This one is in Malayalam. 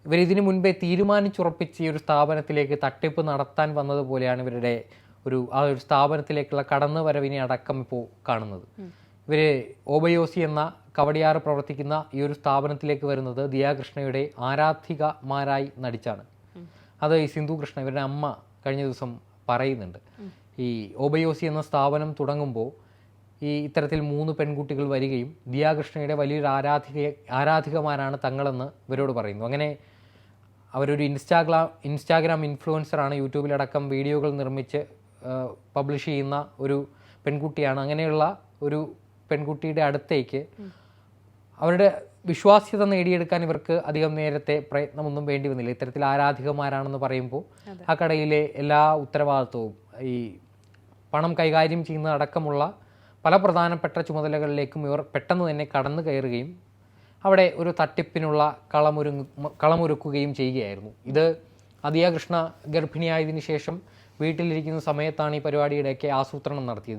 ഇവരിതിനു മുൻപേ തീരുമാനിച്ചുറപ്പിച്ച് ഈ ഒരു സ്ഥാപനത്തിലേക്ക് തട്ടിപ്പ് നടത്താൻ വന്നതുപോലെയാണ് ഇവരുടെ ആ ഒരു സ്ഥാപനത്തിലേക്കുള്ള കടന്നുവരവിനെ അടക്കം ഇപ്പോൾ കാണുന്നത്. ഇവർ ഓബയോസി എന്ന കവടിയാറ് പ്രവർത്തിക്കുന്ന ഈ ഒരു സ്ഥാപനത്തിലേക്ക് വരുന്നത് ദിയാകൃഷ്ണയുടെ ആരാധികമാരായി നടിച്ചാണ്. അത് ഈ സിന്ധു കൃഷ്ണ ഇവരുടെ അമ്മ കഴിഞ്ഞ ദിവസം പറയുന്നുണ്ട്. ഈ ഓബയോസി എന്ന സ്ഥാപനം തുടങ്ങുമ്പോൾ ഇത്തരത്തിൽ 3 പെൺകുട്ടികൾ വരികയും ദിയാകൃഷ്ണയുടെ വലിയൊരു ആരാധികമാരാണ് തങ്ങളെന്ന് ഇവരോട് പറയുന്നു. അങ്ങനെ അവരൊരു ഇൻസ്റ്റാഗ്രാം ഇൻഫ്ലുവൻസറാണ്. യൂട്യൂബിലടക്കം വീഡിയോകൾ നിർമ്മിച്ച് പബ്ലിഷ് ചെയ്യുന്ന ഒരു പെൺകുട്ടിയാണ്. അങ്ങനെയുള്ള ഒരു പെൺകുട്ടിയുടെ അടുത്തേക്ക് അവരുടെ വിശ്വാസ്യത നേടിയെടുക്കാൻ ഇവർക്ക് അധികം നേരത്തെ പ്രയത്നമൊന്നും വേണ്ടി വന്നില്ല. ഇത്തരത്തിൽ ആരാധികമാരാണെന്ന് പറയുമ്പോൾ ആ കടയിലെ എല്ലാ ഉത്തരവാദിത്വവും ഈ പണം കൈകാര്യം ചെയ്യുന്ന അടക്കമുള്ള പല പ്രധാനപ്പെട്ട ചുമതലകളിലേക്കും ഇവർ പെട്ടെന്ന് തന്നെ കടന്നു കയറുകയും അവിടെ ഒരു തട്ടിപ്പിനുള്ള കളമൊരുക്കുകയും ചെയ്യുകയായിരുന്നു. ഇത് ദിയാകൃഷ്ണ ഗർഭിണിയായതിനു ശേഷം വീട്ടിലിരിക്കുന്ന സമയത്താണ് ഈ പരിപാടിയുടെയൊക്കെ ആസൂത്രണം നടത്തിയത്.